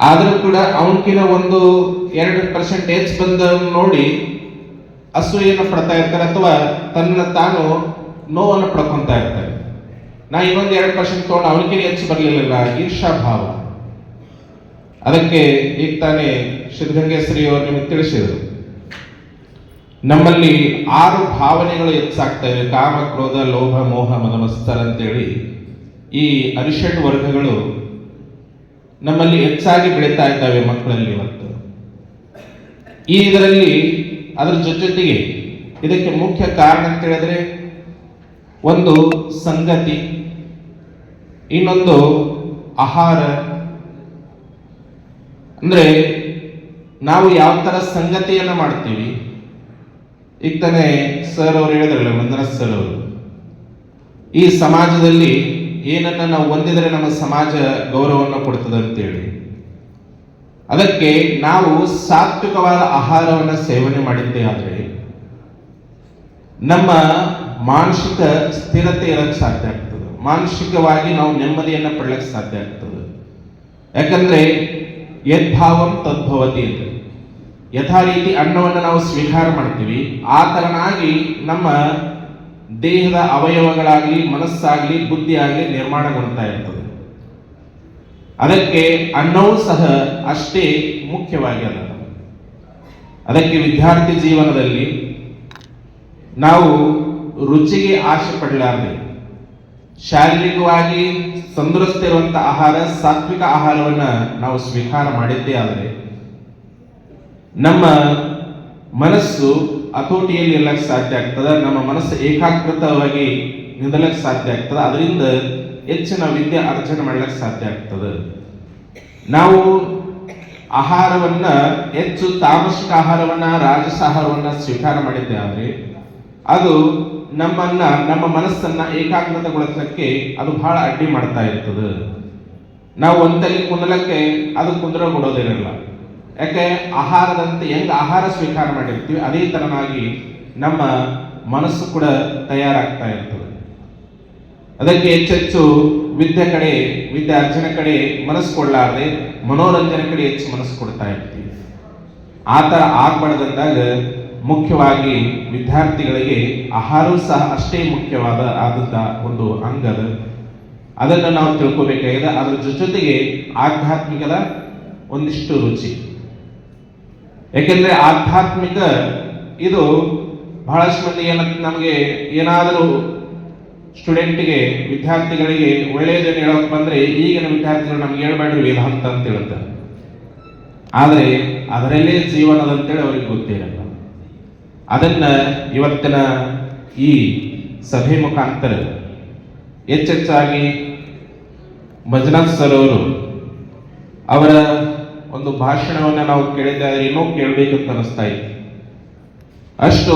ಆದರೂ ಕೂಡ ಅವನಕಿನ 1-2% ಹೆಚ್ಚು ಬಂದ ನೋಡಿ ಅಸೂಯೆಯನ್ನು ಪಡ್ತಾ ಇರ್ತಾರೆ ಅಥವಾ ತನ್ನ ತಾನು ನೋವನ್ನು ಪಡ್ಕೊತಾ ಇರ್ತಾರೆ. ನಾ ಇನ್ನೊಂದು 2% ತಗೊಂಡು ಅವನಿಗೆ ಹೆಚ್ಚು ಬರಲಿಲ್ಲ, ಈರ್ಷಾ ಭಾವ. ಅದಕ್ಕೆ ಈಗ ತಾನೇ ಸಿದ್ಧಗಂಗೇಶ್ವರಿ ಅವರು ನಿಮಗೆ ತಿಳಿಸಿದರು, ನಮ್ಮಲ್ಲಿ 6 ಭಾವನೆಗಳು ಹೆಚ್ಚಾಗ್ತಾ ಇವೆ: ಕಾಮ, ಕ್ರೋಧ, ಲೋಭ, ಮೋಹ, ಮದ, ಮತ್ಸರ ಅಂತೇಳಿ ಈ ಅರಿಷಡ್ ವರ್ಗಗಳು ನಮ್ಮಲ್ಲಿ ಹೆಚ್ಚಾಗಿ ಬೆಳೀತಾ ಇದ್ದಾವೆ ಮಕ್ಕಳಲ್ಲಿ ಇವತ್ತು. ಇದರಲ್ಲಿ ಅದರ ಜೊತೆಗೆ ಇದಕ್ಕೆ ಮುಖ್ಯ ಕಾರಣ ಅಂತ ಹೇಳಿದ್ರೆ ಒಂದು ಸಂಗತಿ, ಇನ್ನೊಂದು ಆಹಾರ. ಅಂದ್ರೆ ನಾವು ಯಾವ ತರ ಸಂಗತಿಯನ್ನ ಮಾಡ್ತೀವಿ. ಈಗ ತಾನೇ ಸರ್ ಅವರು ಹೇಳಿದ್ರಲ್ಲ, ವಂದನಾ ಸರ್ ಅವರು, ಈ ಸಮಾಜದಲ್ಲಿ ಏನನ್ನ ನಾವು ಹೊಂದಿದರೆ ನಮ್ಮ ಸಮಾಜ ಗೌರವವನ್ನು ಕೊಡ್ತದೆ ಅಂತೇಳಿ, ಅದಕ್ಕೆ ನಾವು ಸಾತ್ವಿಕವಾದ ಆಹಾರವನ್ನು ಸೇವನೆ ಮಾಡಿದ್ದೇ ಆದರೆ ನಮ್ಮ ಮಾನಸಿಕ ಸ್ಥಿರತೆ ಇರಕ್ಕೆ ಸಾಧ್ಯ ಆಗ್ತದೆ, ಮಾನಸಿಕವಾಗಿ ನಾವು ನೆಮ್ಮದಿಯನ್ನು ಪಡೆಯಕ್ಕೆ ಸಾಧ್ಯ ಆಗ್ತದೆ. ಯಾಕಂದ್ರೆ ಯದ್ಭಾವಂ ತದ್ಭವತಿ ಅಂತ, ಯಥಾ ರೀತಿ ಅನ್ನವನ್ನು ನಾವು ಸ್ವೀಕಾರ ಮಾಡ್ತೀವಿ ಆ ತರನಾಗಿ ನಮ್ಮ ದೇಹದ ಅವಯವಗಳಾಗಲಿ, ಮನಸ್ಸಾಗಲಿ, ಬುದ್ಧಿ ಆಗಲಿ ನಿರ್ಮಾಣಗೊಳ್ತಾ ಇರ್ತದೆ. ಅದಕ್ಕೆ ಅನ್ನವೂ ಸಹ ಅಷ್ಟೇ ಮುಖ್ಯವಾಗಿ ಅಲ್ಲ. ಅದಕ್ಕೆ ವಿದ್ಯಾರ್ಥಿ ಜೀವನದಲ್ಲಿ ನಾವು ರುಚಿಗೆ ಆಸೆ ಪಡಲಾರದೆ ಶಾರೀರಿಕವಾಗಿ ತಂದರುಸ್ತ ಇರುವಂತಹ ಆಹಾರ, ಸಾತ್ವಿಕ ಆಹಾರವನ್ನ ನಾವು ಸ್ವೀಕಾರ ಮಾಡಿದ್ದೇ ಆದರೆ ನಮ್ಮ ಮನಸ್ಸು ಹತೋಟಿಯಲ್ಲಿ ಇರಲಿಕ್ಕೆ ಸಾಧ್ಯ ಆಗ್ತದೆ, ನಮ್ಮ ಮನಸ್ಸು ಏಕಾಗ್ರತವಾಗಿ ನಿಲ್ಲಕ್ಕೆ ಸಾಧ್ಯ ಆಗ್ತದೆ, ಅದರಿಂದ ಹೆಚ್ಚಿನ ವಿದ್ಯೆ ಅರ್ಜನೆ ಮಾಡ್ಲಿಕ್ಕೆ ಸಾಧ್ಯ ಆಗ್ತದೆ. ನಾವು ಆಹಾರವನ್ನ ಹೆಚ್ಚು ತಾಮಸಿಕ ಆಹಾರವನ್ನ, ರಾಜಸ ಆಹಾರವನ್ನ ಸ್ವೀಕಾರ ಮಾಡಿದ್ದೆ ಆದರೆ ಅದು ನಮ್ಮ ಮನಸ್ಸನ್ನ ಏಕಾಗ್ರತೆಗೊಳಿಸಲಿಕ್ಕೆ ಅದು ಬಹಳ ಅಡ್ಡಿ ಮಾಡ್ತಾ ಇರ್ತದೆ. ನಾವು ಒಂದಲ್ಲಿ ಕುಂದಲಕ್ಕೆ ಅದು ಕುಂದ್ರ ಕೊಡೋದಿರಲ್ಲ. ಯಾಕೆ ಆಹಾರದಂತೆ ಹೆಂಗ್ ಆಹಾರ ಸ್ವೀಕಾರ ಮಾಡಿರ್ತೀವಿ ಅದೇ ತರನಾಗಿ ನಮ್ಮ ಮನಸ್ಸು ಕೂಡ ತಯಾರಾಗ್ತಾ ಇರ್ತದೆ. ಅದಕ್ಕೆ ಹೆಚ್ಚೆಚ್ಚು ವಿದ್ಯೆ ಅರ್ಜನೆ ಕಡೆ ಮನಸ್ಸು ಕೊಡಲಾರದೆ ಮನೋರಂಜನೆ ಕಡೆ ಹೆಚ್ಚು ಮನಸ್ಸು ಕೊಡ್ತಾ ಇರ್ತೀವಿ. ಆ ತರ ಆಗ್ಬಾರ್ದಂದಾಗ ಮುಖ್ಯವಾಗಿ ವಿದ್ಯಾರ್ಥಿಗಳಿಗೆ ಆಹಾರವೂ ಸಹ ಅಷ್ಟೇ ಆದಂತ ಒಂದು ಅಂಗದ, ಅದನ್ನು ನಾವು ತಿಳ್ಕೋಬೇಕಾಗಿದೆ. ಅದರ ಜೊತೆಗೆ ಆಧ್ಯಾತ್ಮಿಕದ ಒಂದಿಷ್ಟು ರುಚಿ. ಯಾಕೆಂದ್ರೆ ಆಧ್ಯಾತ್ಮಿಕ ಇದು ಬಹಳಷ್ಟು ಮಂದಿ ನಮಗೆ ಏನಾದರೂ ಸ್ಟೂಡೆಂಟ್ಗೆ, ವಿದ್ಯಾರ್ಥಿಗಳಿಗೆ ಒಳ್ಳೆಯದನ್ನು ಹೇಳೋಕೆ ಬಂದ್ರೆ ಈಗಿನ ವಿದ್ಯಾರ್ಥಿಗಳು ನಮ್ಗೆ ಹೇಳ್ಬೇಡ್ರಿ ವೇದಾಂತ ಅಂತ ಹೇಳ್ತಾರೆ, ಆದರೆ ಅದರಲ್ಲೇ ಜೀವನದಂತೇಳಿ ಅವ್ರಿಗೆ ಗೊತ್ತಿರಲ್ಲ. ಅದನ್ನ ಇವತ್ತಿನ ಈ ಸಭೆ ಮುಖಾಂತರ ಹೆಚ್ಚೆಚ್ಚಾಗಿ ಮಂಜುನಾಥ್ ಸರ್ ಅವರು ಅವರ ಒಂದು ಭಾಷಣವನ್ನು ನಾವು ಕೇಳಿದ್ದಾರೆ, ಇನ್ನೂ ಕೇಳಬೇಕಂತ ಅನಿಸ್ತಾ ಇತ್ತು. ಅಷ್ಟು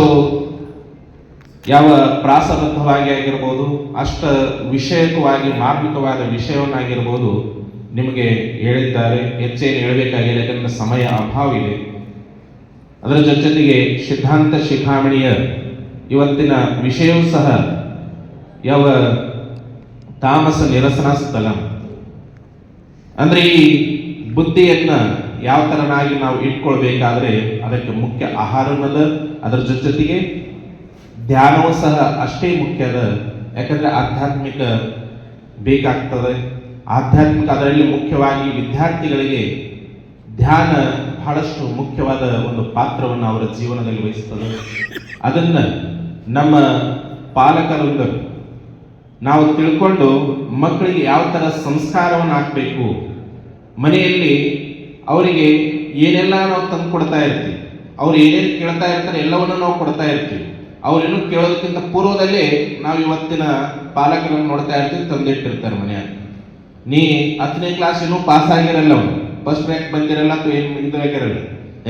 ಯಾವ ಪ್ರಾಸಬದ್ಧವಾಗಿ ಆಗಿರ್ಬೋದು, ಅಷ್ಟ ವಿಷಯಕವಾಗಿ ಮಾರ್ಮಿಕವಾದ ವಿಷಯವನ್ನಾಗಿರ್ಬೋದು ನಿಮಗೆ ಹೇಳಿದ್ದಾರೆ. ಹೆಚ್ಚೇನು ಹೇಳಬೇಕಾಗಿದೆ, ಯಾಕಂದ್ರೆ ಸಮಯ ಅಭಾವ ಇದೆ. ಅದರ ಜೊತೆಗೆ ಸಿದ್ಧಾಂತ ಶಿಖಾಮಣಿಯ ಇವತ್ತಿನ ವಿಷಯವೂ ಸಹ ಯಾವ ತಾಮಸ ನಿರಸನ ಸ್ಥಳ, ಅಂದ್ರೆ ಈ ಬುದ್ಧಿಯನ್ನ ಯಾವ ತರನಾಗಿ ನಾವು ಇಟ್ಕೊಳ್ಬೇಕಾದ್ರೆ ಅದಕ್ಕೆ ಮುಖ್ಯ ಆಹಾರವನ್ನದ, ಅದರ ಜೊತೆಗೆ ಧ್ಯಾನವೂ ಸಹ ಅಷ್ಟೇ ಮುಖ್ಯದ. ಯಾಕಂದ್ರೆ ಆಧ್ಯಾತ್ಮಿಕ ಬೇಕಾಗ್ತದೆ. ಆಧ್ಯಾತ್ಮಿಕ ಅದರಲ್ಲಿ ಮುಖ್ಯವಾಗಿ ವಿದ್ಯಾರ್ಥಿಗಳಿಗೆ ಧ್ಯಾನ ಬಹಳಷ್ಟು ಮುಖ್ಯವಾದ ಒಂದು ಪಾತ್ರವನ್ನು ಅವರ ಜೀವನದಲ್ಲಿ ವಹಿಸ್ತದೆ. ಅದನ್ನ ನಮ್ಮ ಪಾಲಕರಿಂದ ನಾವು ತಿಳ್ಕೊಂಡು ಮಕ್ಕಳಿಗೆ ಯಾವ ತರ ಸಂಸ್ಕಾರವನ್ನು ಹಾಕಬೇಕು, ಮನೆಯಲ್ಲಿ ಅವರಿಗೆ ಏನೆಲ್ಲ ನಾವು ತಂದು ಕೊಡ್ತಾ ಇರ್ತೀವಿ, ಅವ್ರು ಏನೇನು ಕೇಳ್ತಾ ಇರ್ತಾರೆ ಎಲ್ಲವನ್ನೂ ನಾವು ಕೊಡ್ತಾ ಇರ್ತೀವಿ. ಅವ್ರೇನು ಕೇಳೋದಕ್ಕಿಂತ ಪೂರ್ವದಲ್ಲೇ ನಾವು ಇವತ್ತಿನ ಪಾಲಕರನ್ನು ನೋಡ್ತಾ ಇರ್ತೀವಿ, ತಂದಿಟ್ಟಿರ್ತಾರೆ ಮನೆಯಾಗ. ನೀ 10ನೇ ಕ್ಲಾಸ್ ಇನ್ನೂ ಪಾಸ್ ಆಗಿರಲ್ಲ, ಅವನು ಫಸ್ಟ್ ರ್ಯಾಂಕ್ ಬಂದಿರಲ್ಲ ಅಥವಾ ಏನು ಆಗಿರಲ್ಲ,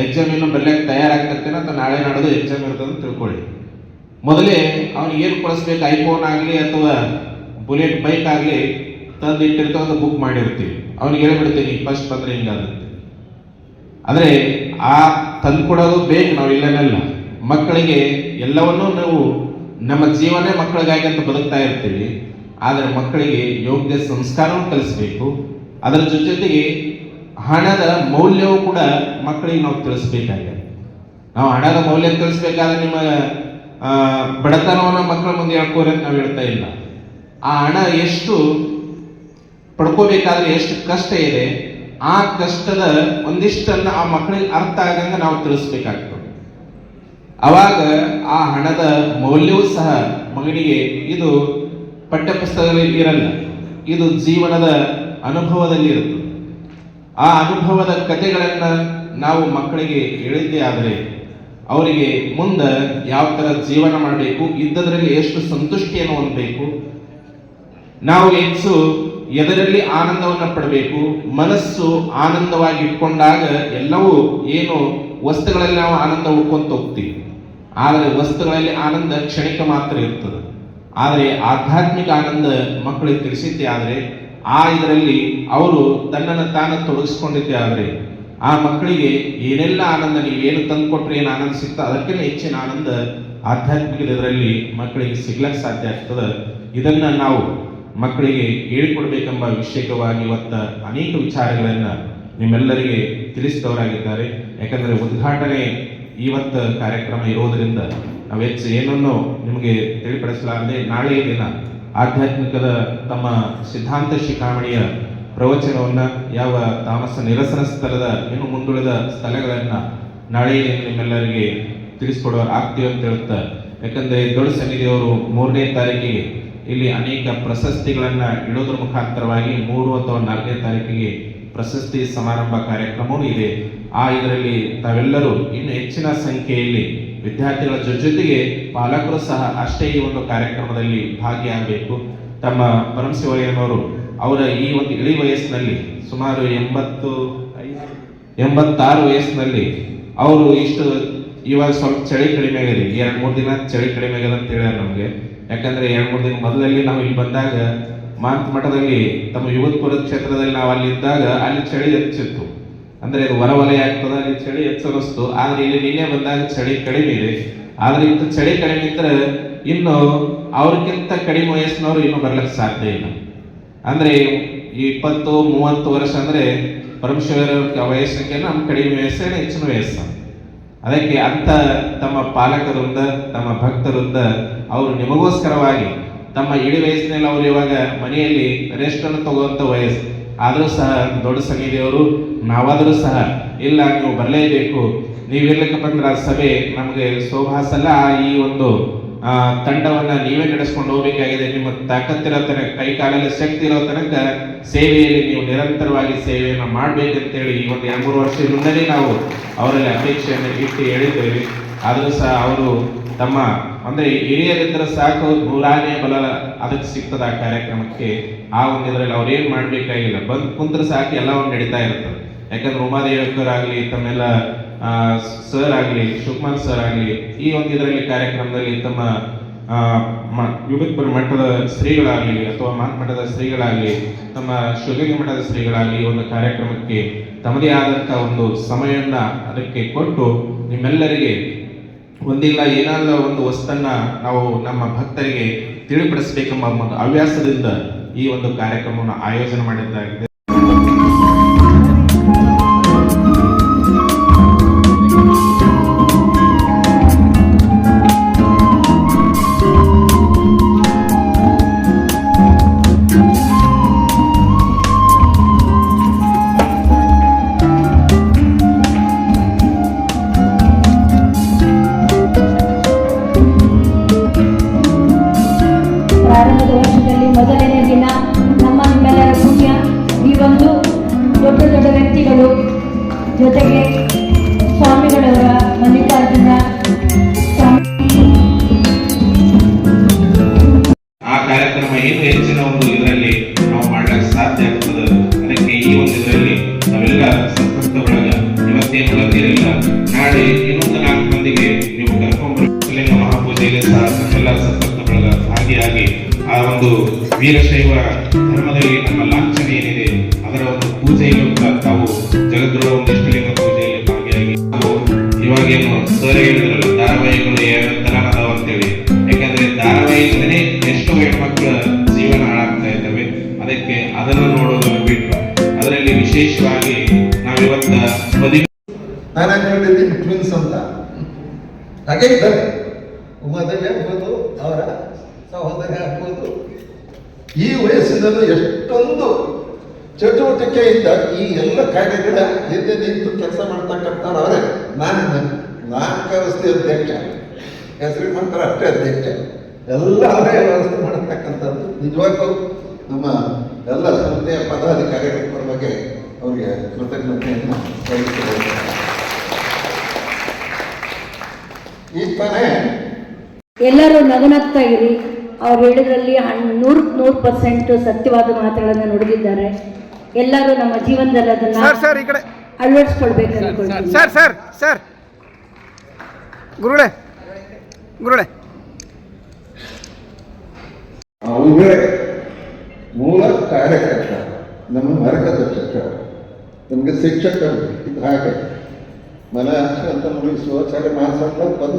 ಎಕ್ಸಾಮ್ ಇನ್ನೂ ಬರ್ಲಿಕ್ಕೆ ತಯಾರಾಗ್ತಿರ್ತೇನೆ ಅಥವಾ ನಾಳೆ ನಾಡೋದು ಎಕ್ಸಾಮ್ ಇರ್ತದೆ ಅಂತ ತಿಳ್ಕೊಳ್ಳಿ. ಮೊದಲೇ ಅವ್ನಿಗೆ ಏನು ಕಳಿಸ್ಬೇಕು, ಐಫೋನ್ ಆಗಲಿ ಅಥವಾ ಬುಲೆಟ್ ಬೈಕ್ ಆಗಲಿ ತಂದಿಟ್ಟಿರ್ತೀವಿ, ಅದು ಬುಕ್ ಮಾಡಿರ್ತೀವಿ. ಅವ್ನಿಗೆ ಹೇಳ್ಬಿಡ್ತೀನಿ ಫಸ್ಟ್ ಬಂದ್ರೆ ಹಿಂಗಾಗುತ್ತೆ. ಆದರೆ ಆ ತಂದ್ಕೊಡೋದು ಬೇಕು, ನಾವು ಇಲ್ಲನೆಲ್ಲ ಮಕ್ಕಳಿಗೆ ಎಲ್ಲವನ್ನೂ ನಾವು ನಮ್ಮ ಜೀವನ ಮಕ್ಕಳಿಗಾಗಿ ಅಂತ ಬದುಕ್ತಾ ಇರ್ತೀವಿ. ಆದರೆ ಮಕ್ಕಳಿಗೆ ಯೋಗ್ಯ ಸಂಸ್ಕಾರವನ್ನು ಕಲಿಸಬೇಕು. ಅದರ ಜೊತೆಗೆ ಹಣದ ಮೌಲ್ಯವೂ ಕೂಡ ಮಕ್ಕಳಿಗೆ ನಾವು ತಿಳಿಸ್ಬೇಕಾಗಿದೆ. ನಾವು ಹಣದ ಮೌಲ್ಯ ತಿಳಿಸ್ಬೇಕಾದ್ರೆ ನಿಮ್ಮ ಬಡತನವನ್ನು ಮಕ್ಕಳ ಮುಂದೆ ಹೇಳ್ಕೋರಿ ಅಂತ ನಾವು ಹೇಳ್ತಾ ಇಲ್ಲ. ಆ ಹಣ ಎಷ್ಟು ಪಡ್ಕೋಬೇಕಾದ್ರೆ ಎಷ್ಟು ಕಷ್ಟ ಇದೆ, ಆ ಕಷ್ಟದ ಒಂದಿಷ್ಟನ್ನ ಆ ಮಕ್ಕಳಿಗೆ ಅರ್ಥ ಆಗಂಗ ನಾವು ತಿಳಿಸ್ಬೇಕಾಗ್ತದೆ. ಅವಾಗ ಆ ಹಣದ ಮೌಲ್ಯವೂ ಸಹ ಮಗನಿಗೆ ಇದು ಪಠ್ಯಪುಸ್ತಕದಲ್ಲಿ ಇರಲ್ಲ, ಇದು ಜೀವನದ ಅನುಭವದಲ್ಲಿ ಇರುತ್ತೆ. ಆ ಅನುಭವದ ಕಥೆಗಳನ್ನ ನಾವು ಮಕ್ಕಳಿಗೆ ಹೇಳಿದ್ದೇ ಆದರೆ ಅವರಿಗೆ ಮುಂದೆ ಯಾವ ತರ ಜೀವನ ಮಾಡಬೇಕು, ಇದ್ದದರಲ್ಲಿ ಎಷ್ಟು ಸಂತುಷ್ಟಿಯನ್ನು ಹೊಂದಬೇಕು, ನಾವು ಹೆಚ್ಚು ಎದರಲ್ಲಿ ಆನಂದವನ್ನು ಪಡಬೇಕು, ಮನಸ್ಸು ಆನಂದವಾಗಿ ಇಟ್ಕೊಂಡಾಗ ಎಲ್ಲವೂ ಏನು ವಸ್ತುಗಳಲ್ಲಿ ನಾವು ಆನಂದ ಉಳ್ಕೊಂತ ಹೋಗ್ತೀವಿ. ಆದರೆ ವಸ್ತುಗಳಲ್ಲಿ ಆನಂದ ಕ್ಷಣಿಕ ಮಾತ್ರ ಇರ್ತದೆ. ಆದರೆ ಆಧ್ಯಾತ್ಮಿಕ ಆನಂದ ಮಕ್ಕಳಿಗೆ ತಿಳಿಸಿದ್ದೇ ಆದರೆ ಆ ಇದರಲ್ಲಿ ಅವರು ತನ್ನನ್ನು ತಾನು ತೊಡಗಿಸ್ಕೊಂಡಿದ್ದೇ ಆದರೆ ಆ ಮಕ್ಕಳಿಗೆ ಏನೆಲ್ಲ ಆನಂದ, ನೀವೇನು ತಂದು ಕೊಟ್ರೆ ಏನು ಆನಂದ ಸಿಗ್ತದೆ ಅದಕ್ಕಿಂತ ಹೆಚ್ಚಿನ ಆನಂದ ಆಧ್ಯಾತ್ಮಿಕ ಇದರಲ್ಲಿ ಮಕ್ಕಳಿಗೆ ಸಿಗ್ಲಕ್ಕೆ ಸಾಧ್ಯ ಆಗ್ತದೆ. ಇದನ್ನ ನಾವು ಮಕ್ಕಳಿಗೆ ಹೇಳಿಕೊಡ್ಬೇಕೆಂಬ ವಿಷಯವಾಗಿ ಇವತ್ತು ಅನೇಕ ವಿಚಾರಗಳನ್ನು ನಿಮ್ಮೆಲ್ಲರಿಗೆ ತಿಳಿಸಿದವರಾಗಿದ್ದಾರೆ. ಯಾಕಂದರೆ ಉದ್ಘಾಟನೆ ಇವತ್ತು ಕಾರ್ಯಕ್ರಮ ಇರೋದರಿಂದ ನಾವು ಹೆಚ್ಚು ಏನನ್ನು ನಿಮಗೆ ತಿಳಿಪಡಿಸಲಾರದೆ ನಾಳೆಯ ದಿನ ಆಧ್ಯಾತ್ಮಿಕದ ತಮ್ಮ ಸಿದ್ಧಾಂತ ಶಿಖಾಮಣಿಯ ಪ್ರವಚನವನ್ನು ಯಾವ ತಾಮಸ ನಿರಸನ ಸ್ಥಳದ ಇನ್ನು ಮುಂದುಳಿದ ಸ್ಥಳಗಳನ್ನು ನಾಳೆ ನಿಮ್ಮೆಲ್ಲರಿಗೆ ತಿಳಿಸ್ಕೊಡೋ ಆಗ್ತೀವಿ ಅಂತ ಹೇಳುತ್ತಾ, ಯಾಕಂದರೆ ದೊಡ್ಡ ಸನ್ನಿಧಿಯವರು 3ನೇ ತಾರೀಕಿಗೆ ಇಲ್ಲಿ ಅನೇಕ ಪ್ರಶಸ್ತಿಗಳನ್ನು ಇಡೋದ್ರ ಮುಖಾಂತರವಾಗಿ 3 ಅಥವಾ 4ನೇ ತಾರೀಕಿಗೆ ಪ್ರಶಸ್ತಿ ಸಮಾರಂಭ ಕಾರ್ಯಕ್ರಮವೂ ಇದೆ. ಇದರಲ್ಲಿ ತಾವೆಲ್ಲರೂ ಇನ್ನು ಹೆಚ್ಚಿನ ಸಂಖ್ಯೆಯಲ್ಲಿ ವಿದ್ಯಾರ್ಥಿಗಳ ಜೊತೆಗೆ ಪಾಲಕರು ಸಹ ಅಷ್ಟೇ ಈ ಒಂದು ಕಾರ್ಯಕ್ರಮದಲ್ಲಿ ಭಾಗಿಯಾಗಬೇಕು. ತಮ್ಮ ಪರಮಶಿವಯ್ಯನವರು ಅವರ ಈ ಒಂದು ಇಳಿ ವಯಸ್ಸಿನಲ್ಲಿ ಸುಮಾರು 86 ವಯಸ್ಸಿನಲ್ಲಿ ಅವರು ಇಷ್ಟು ಇವಾಗ ಸ್ವಲ್ಪ ಚಳಿ ಕಡಿಮೆ ಆಗಿದೆ, 2-3 ದಿನ ಚಳಿ ಕಡಿಮೆ ಆಗಿದೆ ಅಂತ ಹೇಳ್ಯಾರ ನಮಗೆ. ಯಾಕಂದ್ರೆ 2-3 ದಿನ ಮೊದಲಲ್ಲಿ ನಾವು ಇಲ್ಲಿ ಬಂದಾಗ ಮಾಂತ ಮಠದಲ್ಲಿ ತಮ್ಮ ಯುವತ್ಪುರ ಕ್ಷೇತ್ರದಲ್ಲಿ ನಾವು ಅಲ್ಲಿ ಇದ್ದಾಗ ಅಲ್ಲಿ ಚಳಿ ಹೆಚ್ಚಿತ್ತು, ಅಂದ್ರೆ ಇದು ಹೊರವಲಯ ಆಗ್ತದೆ, ಅಲ್ಲಿ ಚಳಿ ಹೆಚ್ಚಿಸ್ತು. ಆದ್ರೆ ಇಲ್ಲಿ ನಿನ್ನೆ ಬಂದಾಗ ಚಳಿ ಕಡಿಮೆ ಇದೆ. ಆದ್ರೆ ಇಂಥ ಚಳಿ ಕಡಿಮೆ ಇದ್ರೆ ಇನ್ನು ಅವ್ರಿಗಿಂತ ಕಡಿಮೆ ವಯಸ್ಸಿನವರು ಇನ್ನೂ ಬರ್ಲಿಕ್ಕೆ ಸಾಧ್ಯ ಇಲ್ಲ. ಅಂದ್ರೆ 20-30 ವರ್ಷ ಅಂದ್ರೆ ಪರಮೇಶ್ವರ ವಯಸ್ಸಿಗೆ ನಮ್ಮ ಕಡಿಮೆ ವಯಸ್ಸೇ ಹೆಚ್ಚಿನ ವಯಸ್ಸು. ಅದಕ್ಕೆ ಅಂತ ತಮ್ಮ ಪಾಲಕರಿಂದ ತಮ್ಮ ಭಕ್ತರಿಂದ ಅವರು ನಿಮಗೋಸ್ಕರವಾಗಿ ತಮ್ಮ ಇಡೀ ವಯಸ್ಸಿನಲ್ಲಿ ಅವರು ಇವಾಗ ಮನೆಯಲ್ಲಿ ರೆಸ್ಟ್ ಅನ್ನು ತಗುವಂತ ವಯಸ್ಸು ಆದರೂ ಸಹ ದೊಡ್ಡ ಸನ್ನಿಧಿಯವರು ನಾವಾದರೂ ಸಹ ಇಲ್ಲ ನೀವು ಬರಲೇಬೇಕು, ನೀವಿರ್ಲಿಕ್ಕೆ ಬಂದ್ರೆ ಆ ಸಭೆ ನಮಗೆ ಶೋಭಾಸಲ್ಲ, ಈ ಒಂದು ತಂಡವನ್ನ ನೀವೇ ನಡೆಸ್ಕೊಂಡು ಹೋಗ್ಬೇಕಾಗಿದೆ, ನಿಮ್ಮ ತಾಕತ್ತಿರೋ ತನಕ ಕೈ ಕಾಲಲ್ಲಿ ಶಕ್ತಿ ಇರೋ ತನಕ ಸೇವೆಯಲ್ಲಿ ನೀವು ನಿರಂತರವಾಗಿ ಸೇವೆಯನ್ನು ಮಾಡ್ಬೇಕಂತೇಳಿ ಈ ಒಂದು 2-3 ವರ್ಷದಿಂದಲೇ ನಾವು ಅವರಲ್ಲಿ ಅಪೇಕ್ಷೆಯನ್ನು ಇಟ್ಟು ಹೇಳಿದ್ದೇವೆ. ಆದರೂ ಸಹ ಅವರು ತಮ್ಮ ಅಂದ್ರೆ ಹಿರಿಯರಿದ್ದರೆ ಸಾಕು 100ನೇ ಬಲ ಅದಕ್ಕೆ ಸಿಗ್ತದ ಆ ಕಾರ್ಯಕ್ರಮಕ್ಕೆ. ಆ ಒಂದು ಇದರಲ್ಲಿ ಅವ್ರೇನ್ ಮಾಡ್ಬೇಕಾಗಿಲ್ಲ, ಬಂದ್ ಕುಂತ್ರ ಸಾಕು ಎಲ್ಲ ಒಂದು ನಡೀತಾ ಇರ್ತದೆ. ಯಾಕಂದ್ರೆ ಉಮಾದೇವಕರಾಗ್ಲಿ ತಮ್ಮೆಲ್ಲ ಸರ್ ಆಗಲಿ ಶಿವಕುಮಾರ್ ಸರ್ ಆಗಲಿ ಈ ಒಂದು ಇದರಲ್ಲಿ ಕಾರ್ಯಕ್ರಮದಲ್ಲಿ ತಮ್ಮ ಯುಗತ್ಪುರ ಮಠದ ಶ್ರೀಗಳಾಗಲಿ ಅಥವಾ ಮಠದ ಶ್ರೀಗಳಾಗಲಿ ತಮ್ಮ ಶಿವಗಂಗೆ ಮಠದ ಶ್ರೀಗಳಾಗಲಿ ಈ ಒಂದು ಕಾರ್ಯಕ್ರಮಕ್ಕೆ ತಮ್ಮದೇ ಆದಂಥ ಒಂದು ಸಮಯವನ್ನ ಅದಕ್ಕೆ ಕೊಟ್ಟು ನಿಮ್ಮೆಲ್ಲರಿಗೆ ಒಂದಿಲ್ಲ ಏನಾದರೂ ಒಂದು ವಸ್ತನ್ನ ನಾವು ನಮ್ಮ ಭಕ್ತರಿಗೆ ತಿಳಿಪಡಿಸಬೇಕೆಂಬ ಒಂದು ಹವ್ಯಾಸದಿಂದ ಈ ಒಂದು ಕಾರ್ಯಕ್ರಮವನ್ನು ಆಯೋಜನೆ ಮಾಡಿದ್ದಾಗಿದೆ. ಪ್ರಾರಂಭದ ವರ್ಷದಲ್ಲಿ ಮೊದಲನೇ ದಿನ ನಮ್ಮ ನಿಮ್ಮೆಲ್ಲರ ಪುಣ್ಯ ಈ ಒಂದು ದೊಡ್ಡ ದೊಡ್ಡ ವ್ಯಕ್ತಿಗಳು ಜೊತೆಗೆ ಸ್ವಾಮಿಗಳವರ ಮಲ್ಲಿಕಾರ್ಜುನ ಆ ಕಾರ್ಯಕ್ರಮ ಏನು ಹೆಚ್ಚಿನ ಒಂದು ಇದರಲ್ಲಿ ನಾವು ಮಾಡಲಿಕ್ಕೆ ಸಾಧ್ಯ ಆಗ್ತದೆ. ಅದಕ್ಕೆ ಈ ಒಂದು ಇದರಲ್ಲಿ ನಾವೆಲ್ಲ ಸಂಪರ್ಕ ಒಳಗ ಇವತ್ತೇನು ಬಂದಿರಲಿಲ್ಲ, ನಾಳೆ ಇನ್ನೊಂದು 4 ಮಂದಿಗೆ ನೀವು ಕರ್ಕೊಂಡ್ಬರ್ಲಿಂಗ ಮಹಾಪೂಜೆಯಲ್ಲಿ ಸಹ ನಮ್ಮೆಲ್ಲ ಸಂಪರ್ಕ ಒಳಗ ಭಾಗಿಯಾಗಿ ಆ ಒಂದು ವೀರಶೈವ ಧರ್ಮದಲ್ಲಿ ನಮ್ಮ ಲಾಂಛನ ಏನಿದೆ ಅದರ ಒಂದು ಪೂಜೆಯಲ್ಲೂ ಕೂಡ ತಾವು ಜಗದ್ಗುರು ಒಂದು ಇಷ್ಟಲಿಂಗ ಪೂಜೆಯಲ್ಲಿ ಭಾಗಿಯಾಗಿ ಇವಾಗೇನು ಸರ್ ಹೇಳಿದ್ರಲ್ಲ ಧಾರಾವಾಹಿಗಳು ಯಾವ ತರ ಅದಾವ ಅಂತೇಳಿ, ಯಾಕಂದ್ರೆ ಧಾರಾವಾಹಿಯಿಂದಲೇ ಎಷ್ಟೋ ಹೆಣ್ಮಕ್ಳ ಜೀವನ ಹಾಳಾಗ್ತಾ ಇದ್ದಾವೆ. ಅದಕ್ಕೆ ಅದನ್ನು ನೋಡೋದನ್ನು ಬಿಟ್ಟು ಅದರಲ್ಲಿ ವಿಶೇಷವಾಗಿ ನಾವಿವತ್ತ ಮದುವೆ ನಾನು ಅನ್ಕೊಂಡಿದ್ದೀನಿ ಟ್ವಿನ್ಸ್ ಅಂತ. ಹಾಗೆ ಇದ್ದಾರೆ, ಉಮಾದೇವಿ ಆಗ್ಬೋದು, ಅವರ ಸಹೋದರಿ ಆಗ್ಬೋದು. ಈ ವಯಸ್ಸಿನಲ್ಲೂ ಎಷ್ಟೊಂದು ಚಟುವಟಿಕೆಯಿಂದ ಈ ಎಲ್ಲ ಕಾರ್ಯಗಳ ಹಿಂದೆ ನಿಂತು ಕೆಲಸ ಮಾಡ್ತಕ್ಕಂಥವ್ರು ಅವರೇ. ನಾನು ವ್ಯವಸ್ಥೆ ಅಧ್ಯಕ್ಷ, ಹೆಸರಿಗೆ ಮಾತ್ರ ಅಷ್ಟೇ ಅಧ್ಯಕ್ಷ, ಎಲ್ಲ ಅವರೇ ವ್ಯವಸ್ಥೆ ಮಾಡತಕ್ಕಂಥದ್ದು. ನಿಜವಾಗ್ಲೂ ನಮ್ಮ ಎಲ್ಲ ಸಂಸ್ಥೆಯ ಪದಾಧಿಕಾರಿಗಳ ಪರವಾಗಿ ಅವರಿಗೆ ಕೃತಜ್ಞತೆಯನ್ನು ಸಲ್ಲಿಸಬಹುದು. ಈ ತಾನೇ ಎಲ್ಲರೂ ನಗುನಗ್ತಾ ಇರಿ. ಅವ್ರು ಹೇಳಿದ್ರಲ್ಲಿ 100% ಸತ್ಯವಾದ ಮಾತುಗಳನ್ನು ನುಡಿದಿದ್ದಾರೆ. ಎಲ್ಲರೂ ನಮ್ಮ ಜೀವನದಲ್ಲಿ ಅದನ್ನ ಅಳವಡಿಸ್ಕೊಳ್ಬೇಕು ಅನ್ಕೊಳ್ತೀನಿ. ಸರ್ ಗುರುಗಳೇ ಅವರೇ ಮೂಲ ಕಾರ್ಯಕರ್ತ, ನಮ್ಮ ಮಾರ್ಗದರ್ಶಕ, ನಮಗೆ ಶಿಕ್ಷಕರು. ಇದು ಹಾಗೆ ಮನೆ ಅಂತ ಮುಗಿಸುವ ಚಾಲೆ ಮಾಸಗಳ ಪದ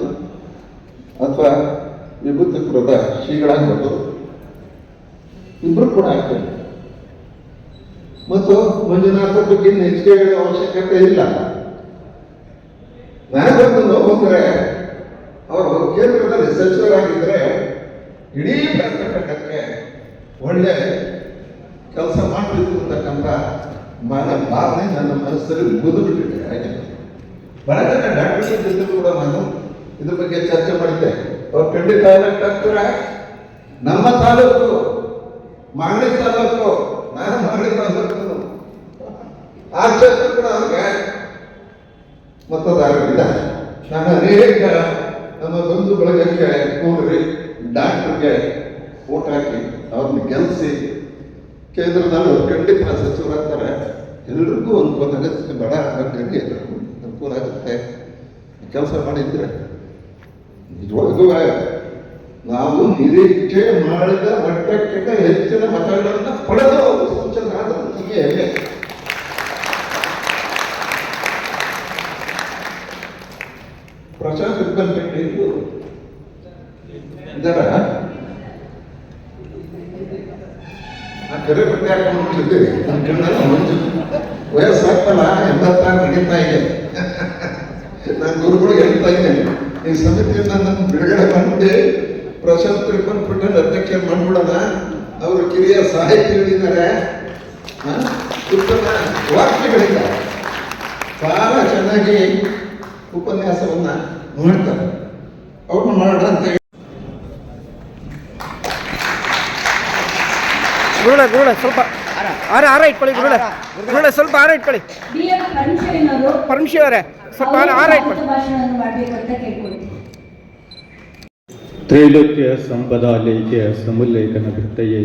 ಅಥವಾ ವಿಭೂತಿಪುರದ ಶ್ರೀಗಳಾಗ್ಬೋದು, ಇಬ್ರು ಕೂಡ ಆಗ್ತದೆ. ಮತ್ತು ಮಂಜುನಾಥ ಬಗ್ಗೆ ಹೆಚ್ಚಿಗೆ ಹೇಳುವ ಅವಶ್ಯಕತೆ ಇಲ್ಲ. ನನಗೊಂದು ಹೋದರೆ ಅವರು ಕೇಂದ್ರದಲ್ಲಿ ಸಚಿವರಾಗಿದ್ದರೆ ಇಡೀ ಕರ್ನಾಟಕಕ್ಕೆ ಒಳ್ಳೆ ಕೆಲಸ ಮಾಡಬೇಕು ಅಂತಕ್ಕಂಥ ಭಾವನೆ ನನ್ನ ಮನಸ್ಸಲ್ಲಿ ಮುಗಿದುಬಿಟ್ಟಿದೆ. ಹಾಗೆ ಬಹಳ ಜನ ಡಾಕ್ಟರ್ ಜೊತೆ ಕೂಡ ನಾನು ಇದ್ರ ಬಗ್ಗೆ ಚರ್ಚೆ ಮಾಡಿದ್ದೆ. ಅವ್ರು ಖಂಡಿತ ಎಲೆಕ್ಟ್ ಆಗ್ತಾರೆ. ನಮ್ಮ ತಾಲೂಕು ಮಾಗಡಿ ತಾಲೂಕು, ನಾನು ಮಾಗಡಿ ತಾಲೂಕು, ಆ ಕ್ಷೇತ್ರ ಕೂಡ ಅವ್ರಿಗೆ ಮತದಾರರಿಲ್ಲ. ನಾನು ಅನೇಕ ನಮ್ಮ ಬಂಧು ಬಳಗಕ್ಕೆ ಹೋಗ್ರಿ ಡಾಕ್ಟರ್ಗೆ ಓಟ್ ಹಾಕಿ ಅವ್ರನ್ನ ಗೆಲ್ಲಿಸಿ ಕೇಂದ್ರದಲ್ಲಿ ಅವ್ರು ಖಂಡಿತ ಸಚಿವರಾಗ್ತಾರೆ. ಎಲ್ರಿಗೂ ಒಂದು ಅಗತ್ಯ ಬಡ ಆಗಕ್ಕೆ ಅನುಕೂಲ ಆಗುತ್ತೆ ಕೆಲಸ ಮಾಡಿದ್ರೆ. ನಿಜವಾಗೂ ನಾವು ನಿರೀಕ್ಷೆ ಮಾಡಿದ ಮಟ್ಟಕ್ಕಿಂತ ಹೆಚ್ಚಿನ ಮತಗಳನ್ನು ಪಡೆದು ಸೂಚನೆ ಆದಕ್ಕೆ ಪ್ರಶಾಂತ್ ಇಬ್ಬಂಪೇಟೆ ಇದರ ಕೆರೆ ಬಟ್ಟೆ ಹಾಕೊಂಡಿದ್ದೀವಿ. ವಯಸ್ಸಾಗ್ತಲ್ಲ, 86 ನಡೀತಾ ಇದೆ. ನಾನು ಗುರುಗಳಿಗೆ ಹೇಳ್ತಾ ಇದ್ದೇನೆ, ಈ ಸಮಿತಿಯಿಂದ ನನ್ನ ಬಿಡುಗಡೆ ಮಾಡಿ ಪ್ರಶಾಂತ್ ತ್ರಿಪನ್ಪೇಟೆ ಅಧ್ಯಕ್ಷ ಮಾಡ್ಬಿಡೋಣ. ಅವರು ಕಿರಿಯ ಸಾಹಿತಿಗಳಿದ್ದಾರೆ, ಉತ್ತಮ ವಾಕ್ಯಗಳಿದ್ದಾರೆ, ಬಹಳ ಚೆನ್ನಾಗಿ ಉಪನ್ಯಾಸವನ್ನ ಮಾಡ್ತಾರೆ. ಅವ್ರನ್ನ ಮಾಡೋಣ ಅಂತ ಹೇಳಿ ಗುರುಳೆ ಸ್ವಲ್ಪ ಆರ ಇಟ್ಕೊಳ್ಳಿ. ಗುರುಳೆ ಸ್ವಲ್ಪ ಆರ ಇಟ್ಕೊಳ್ಳಿ. ಪರಮೇಶ್ವರ ಅವರೇ ಸ್ವಲ್ಪ ಆರ ಇಟ್ಕೊಳ್ಳಿ. ತ್ರೈಲೋಕ್ಯ ಸಂಪದಾಲೈಕ್ಯ ಸಮುಲ್ಲೇಖನ ವೃತ್ತಯೇ